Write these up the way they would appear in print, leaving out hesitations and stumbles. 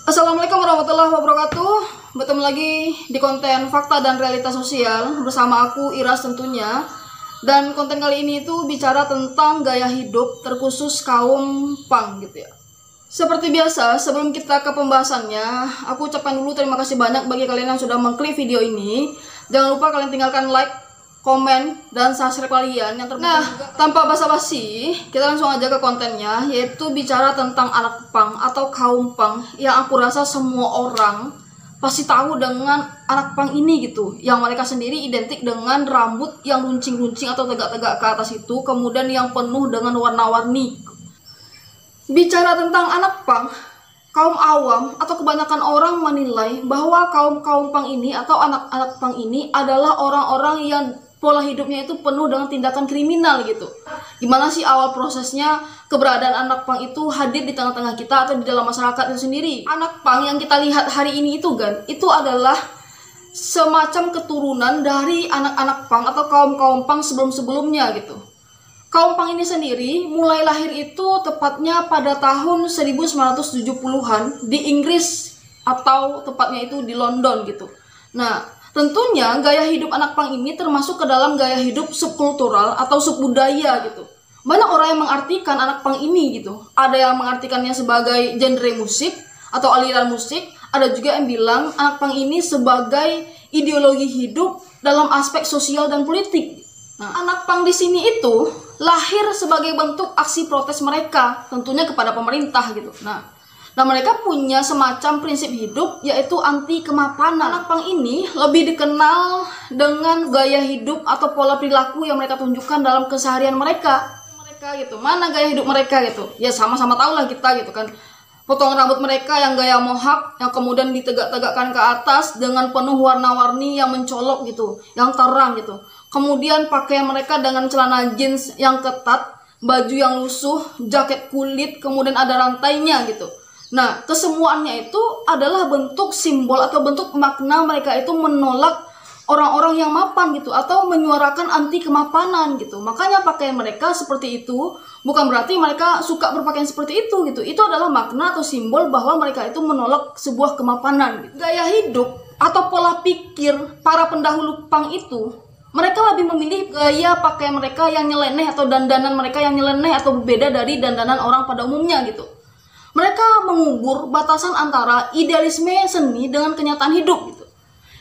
Assalamualaikum warahmatullahi wabarakatuh. Bertemu lagi di konten fakta dan realitas sosial bersama aku Iras tentunya. Dan konten kali ini itu bicara tentang gaya hidup terkhusus kaum punk gitu ya. Seperti biasa, sebelum kita ke pembahasannya, aku ucapkan dulu terima kasih banyak bagi kalian yang sudah mengklik video ini. Jangan lupa kalian tinggalkan like, komen, dan subscribe kalian yang terpenting. Nah, tanpa basa-basi, kita langsung aja ke kontennya, yaitu bicara tentang anak punk atau kaum punk yang aku rasa semua orang pasti tahu dengan anak punk ini gitu, yang mereka sendiri identik dengan rambut yang runcing-runcing atau tegak-tegak ke atas itu, kemudian yang penuh dengan warna-warni. Bicara tentang anak punk, kaum awam atau kebanyakan orang menilai bahwa kaum punk ini atau anak-anak punk ini adalah orang-orang yang pola hidupnya itu penuh dengan tindakan kriminal gitu. Gimana sih awal prosesnya keberadaan anak punk itu hadir di tengah-tengah kita atau di dalam masyarakat itu sendiri? Anak punk yang kita lihat hari ini itu kan, itu adalah semacam keturunan dari anak-anak punk atau kaum punk sebelum-sebelumnya gitu. Kaum punk ini sendiri mulai lahir itu tepatnya pada tahun 1970-an di Inggris atau tepatnya itu di London gitu. Nah, tentunya gaya hidup anak punk ini termasuk ke dalam gaya hidup subkultural atau subbudaya gitu. Banyak orang yang mengartikan anak punk ini gitu. Ada yang mengartikannya sebagai genre musik atau aliran musik. Ada juga yang bilang anak punk ini sebagai ideologi hidup dalam aspek sosial dan politik. Nah, anak punk di sini itu lahir sebagai bentuk aksi protes mereka, tentunya kepada pemerintah gitu. Nah, mereka punya semacam prinsip hidup yaitu anti kemapanan. Anak punk ini lebih dikenal dengan gaya hidup atau pola perilaku yang mereka tunjukkan dalam keseharian mereka. Gitu. Mana gaya hidup mereka gitu? Ya sama-sama tahu lah kita gitu kan. Potong rambut mereka yang gaya mohawk yang kemudian ditegak-tegakkan ke atas dengan penuh warna-warni yang mencolok gitu, yang terang gitu. Kemudian pakaian mereka dengan celana jeans yang ketat, baju yang lusuh, jaket kulit, kemudian ada rantainya gitu. Nah, kesemuanya itu adalah bentuk simbol atau bentuk makna mereka itu menolak orang-orang yang mapan gitu atau menyuarakan anti kemapanan gitu. Makanya pakaian mereka seperti itu bukan berarti mereka suka berpakaian seperti itu gitu. Itu adalah makna atau simbol bahwa mereka itu menolak sebuah kemapanan gitu. Gaya hidup atau pola pikir para pendahulu punk itu, mereka lebih memilih gaya pakaian mereka yang nyeleneh atau dandanan mereka yang nyeleneh atau berbeda dari dandanan orang pada umumnya gitu. Mereka mengubur batasan antara idealisme seni dengan kenyataan hidup gitu.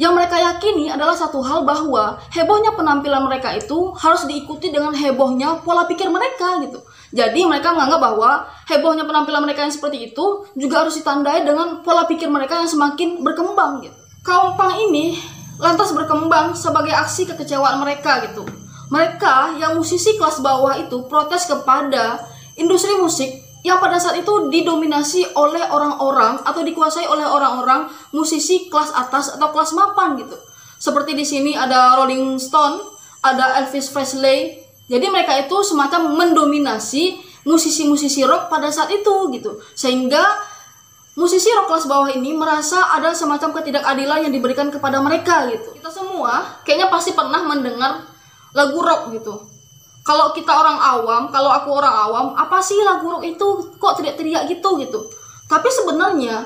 Yang mereka yakini adalah satu hal bahwa hebohnya penampilan mereka itu harus diikuti dengan hebohnya pola pikir mereka gitu. Jadi mereka menganggap bahwa hebohnya penampilan mereka yang seperti itu juga harus ditandai dengan pola pikir mereka yang semakin berkembang gitu. Kaum punk ini lantas berkembang sebagai aksi kekecewaan mereka gitu. Mereka yang musisi kelas bawah itu protes kepada industri musik yang pada saat itu didominasi oleh orang-orang atau dikuasai oleh orang-orang musisi kelas atas atau kelas mapan gitu. Seperti di sini ada Rolling Stone, ada Elvis Presley. Jadi mereka itu semacam mendominasi musisi-musisi rock pada saat itu gitu. Sehingga musisi rock kelas bawah ini merasa ada semacam ketidakadilan yang diberikan kepada mereka gitu. Kita semua kayaknya pasti pernah mendengar lagu rock gitu. Kalau kita orang awam, kalau aku orang awam, apa sih lagu rock itu? Kok teriak-teriak gitu? Tapi sebenarnya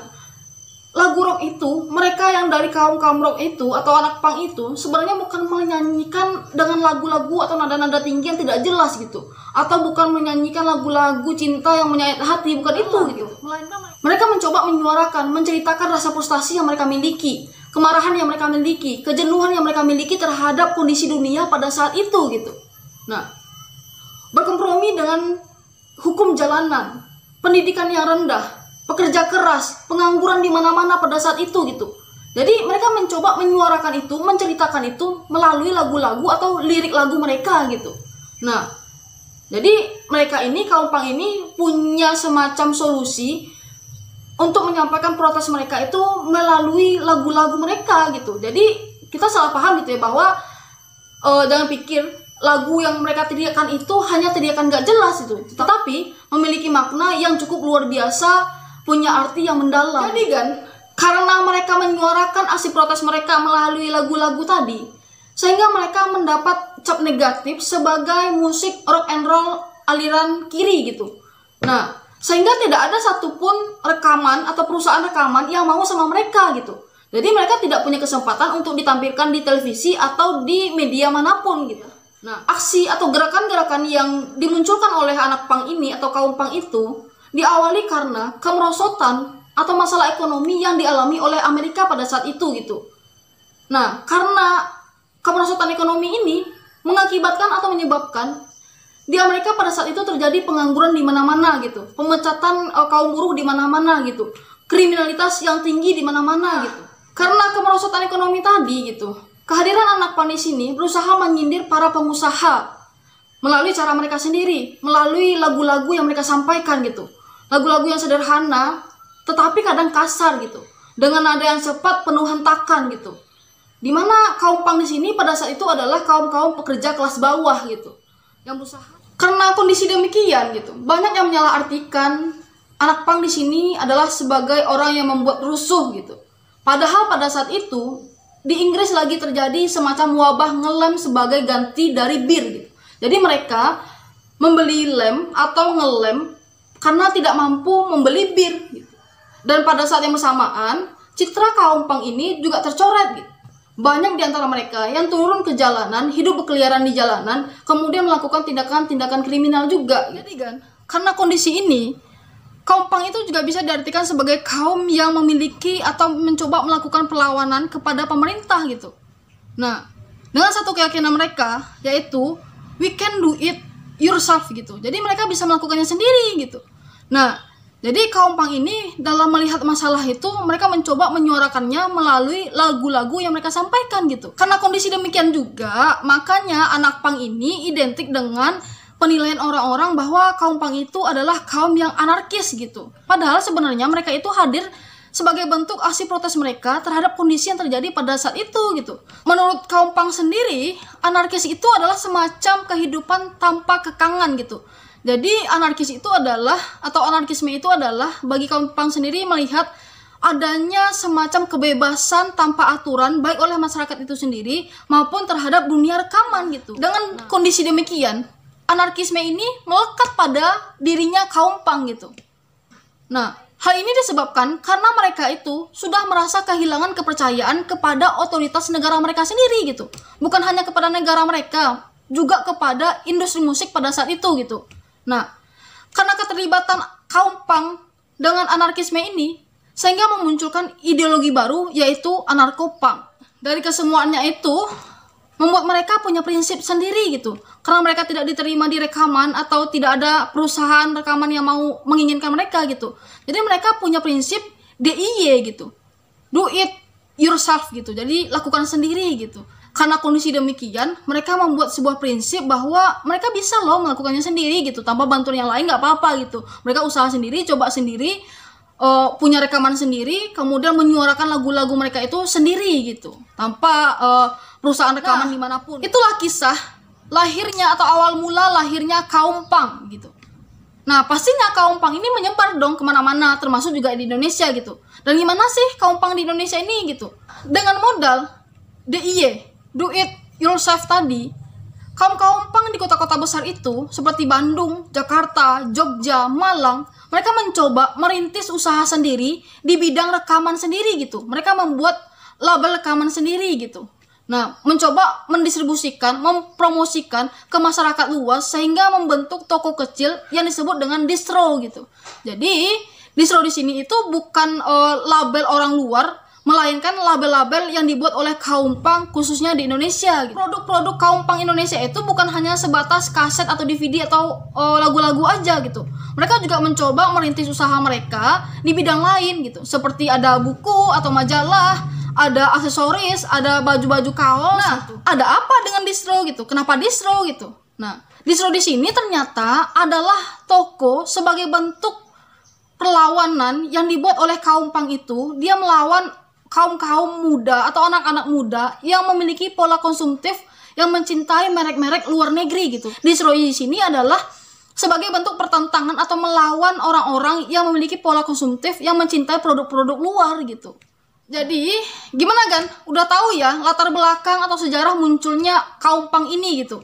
lagu rock itu, mereka yang dari kaum rock itu atau anak punk itu sebenarnya bukan menyanyikan dengan lagu-lagu atau nada-nada tinggi yang tidak jelas gitu, atau bukan menyanyikan lagu-lagu cinta yang menyayat hati, bukan itu gitu. Melainkan mereka mencoba menyuarakan, menceritakan rasa frustasi yang mereka miliki, kemarahan yang mereka miliki, kejenuhan yang mereka miliki terhadap kondisi dunia pada saat itu gitu. Nah, berkompromi dengan hukum jalanan, pendidikan yang rendah, pekerja keras, pengangguran di mana-mana pada saat itu gitu. Jadi mereka mencoba menyuarakan itu, menceritakan itu melalui lagu-lagu atau lirik lagu mereka gitu. Nah, jadi mereka ini, kaum punk ini punya semacam solusi untuk menyampaikan protes mereka itu melalui lagu-lagu mereka gitu. Jadi kita salah paham gitu ya bahwa jangan pikir lagu yang mereka teriakan itu hanya teriakan gak jelas itu, tetapi memiliki makna yang cukup luar biasa, punya arti yang mendalam. Jadi kan, karena mereka menyuarakan aksi protes mereka melalui lagu-lagu tadi, sehingga mereka mendapat cap negatif sebagai musik rock and roll aliran kiri gitu. Nah, Sehingga tidak ada satupun rekaman atau perusahaan rekaman yang mau sama mereka gitu. Jadi mereka tidak punya kesempatan untuk ditampilkan di televisi atau di media manapun gitu. Nah, aksi atau gerakan-gerakan yang dimunculkan oleh anak pang ini atau kaum pang itu diawali karena kemerosotan atau masalah ekonomi yang dialami oleh Amerika pada saat itu gitu. Nah, karena kemerosotan ekonomi ini mengakibatkan atau menyebabkan di Amerika pada saat itu terjadi pengangguran di mana-mana gitu, pemecatan kaum buruh di mana-mana gitu, kriminalitas yang tinggi di mana-mana gitu. Karena kemerosotan ekonomi tadi gitu, kehadiran anak pang di sini berusaha menyindir para pengusaha melalui cara mereka sendiri, melalui lagu-lagu yang mereka sampaikan gitu, lagu-lagu yang sederhana, tetapi kadang kasar gitu, dengan nada yang cepat penuh hentakan gitu. Dimana kaum pang di sini pada saat itu adalah kaum-kaum pekerja kelas bawah gitu, yang berusaha. Karena kondisi demikian gitu, banyak yang menyalahartikan anak pang di sini adalah sebagai orang yang membuat rusuh gitu. Padahal pada saat itu di Inggris lagi terjadi semacam wabah ngelem sebagai ganti dari bir gitu. Jadi mereka membeli lem atau ngelem karena tidak mampu membeli bir gitu. Dan pada saat yang bersamaan, citra kaum pang ini juga tercoret gitu. Banyak di antara mereka yang turun ke jalanan, hidup berkeliaran di jalanan, kemudian melakukan tindakan-tindakan kriminal juga. Jadi kan, karena kondisi ini, kaum pang itu juga bisa diartikan sebagai kaum yang memiliki atau mencoba melakukan perlawanan kepada pemerintah gitu. Nah, dengan satu keyakinan mereka, yaitu we can do it yourself gitu. Jadi mereka bisa melakukannya sendiri gitu. Nah, jadi kaum pang ini dalam melihat masalah itu mereka mencoba menyuarakannya melalui lagu-lagu yang mereka sampaikan gitu. Karena kondisi demikian juga, makanya anak pang ini identik dengan penilaian orang-orang bahwa kaum pang itu adalah kaum yang anarkis gitu. Padahal sebenarnya mereka itu hadir sebagai bentuk aksi protes mereka terhadap kondisi yang terjadi pada saat itu gitu. Menurut kaum pang sendiri, anarkis itu adalah semacam kehidupan tanpa kekangan gitu. Jadi anarkis itu adalah, atau anarkisme itu adalah bagi kaum pang sendiri melihat adanya semacam kebebasan tanpa aturan baik oleh masyarakat itu sendiri maupun terhadap dunia rekaman gitu. Dengan kondisi demikian, anarkisme ini melekat pada dirinya kaum pang gitu. Nah, hal ini disebabkan karena mereka itu sudah merasa kehilangan kepercayaan kepada otoritas negara mereka sendiri gitu. Bukan hanya kepada negara mereka, juga kepada industri musik pada saat itu gitu. Nah, karena keterlibatan kaum pang dengan anarkisme ini, sehingga memunculkan ideologi baru yaitu anarko-punk. Dari kesemuanya itu, membuat mereka punya prinsip sendiri gitu. Karena mereka tidak diterima di rekaman atau tidak ada perusahaan rekaman yang mau menginginkan mereka gitu. Jadi mereka punya prinsip DIY gitu. Do it yourself gitu. Jadi lakukan sendiri gitu. Karena kondisi demikian, mereka membuat sebuah prinsip bahwa mereka bisa loh melakukannya sendiri gitu, tanpa bantuan yang lain nggak apa-apa gitu. Mereka usaha sendiri, coba sendiri, punya rekaman sendiri, kemudian menyuarakan lagu-lagu mereka itu sendiri gitu, tanpa perusahaan rekaman dimanapun. Itulah kisah lahirnya atau awal mula lahirnya kaum pang gitu. Nah, pastinya kaum pang ini menyebar dong kemana-mana, termasuk juga di Indonesia gitu. Dan gimana sih kaum pang di Indonesia ini gitu? Dengan modal DIY, do it yourself tadi, kaum-kaum pang di kota-kota besar itu seperti Bandung, Jakarta, Jogja, Malang, mereka mencoba merintis usaha sendiri di bidang rekaman sendiri gitu. Mereka membuat label rekaman sendiri gitu. Nah, mencoba mendistribusikan, mempromosikan ke masyarakat luas sehingga membentuk toko kecil yang disebut dengan distro gitu. Jadi, distro di sini itu bukan label orang luar, melainkan label-label yang dibuat oleh kaum pang khususnya di Indonesia gitu. Produk-produk kaum pang Indonesia itu bukan hanya sebatas kaset atau DVD atau lagu-lagu aja gitu. Mereka juga mencoba merintis usaha mereka di bidang lain gitu. Seperti ada buku atau majalah, ada aksesoris, ada baju-baju kaos gitu. Ada apa dengan distro gitu? Kenapa distro gitu? Nah, distro di sini ternyata adalah toko sebagai bentuk perlawanan yang dibuat oleh kaum pang itu. Dia melawan kaum-kaum muda atau anak-anak muda yang memiliki pola konsumtif yang mencintai merek-merek luar negeri gitu. Distro di sini adalah sebagai bentuk pertentangan atau melawan orang-orang yang memiliki pola konsumtif yang mencintai produk-produk luar gitu. Jadi, gimana kan? Udah tahu ya latar belakang atau sejarah munculnya kaum pang ini gitu.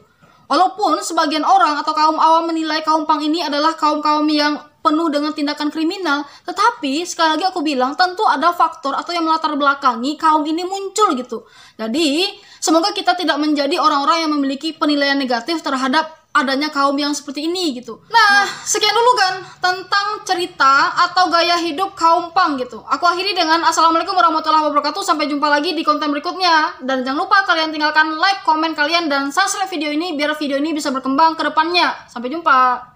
Walaupun sebagian orang atau kaum awam menilai kaum pang ini adalah kaum-kaum yang penuh dengan tindakan kriminal. Tetapi sekali lagi aku bilang, tentu ada faktor atau yang melatar belakangi kaum ini muncul gitu. Jadi semoga kita tidak menjadi orang-orang yang memiliki penilaian negatif terhadap adanya kaum yang seperti ini gitu. Nah, sekian dulu kan tentang cerita atau gaya hidup kaum punk gitu. Aku akhiri dengan assalamualaikum warahmatullahi wabarakatuh. Sampai jumpa lagi di konten berikutnya. Dan jangan lupa kalian tinggalkan like, komen kalian, dan subscribe video ini biar video ini bisa berkembang ke depannya. Sampai jumpa.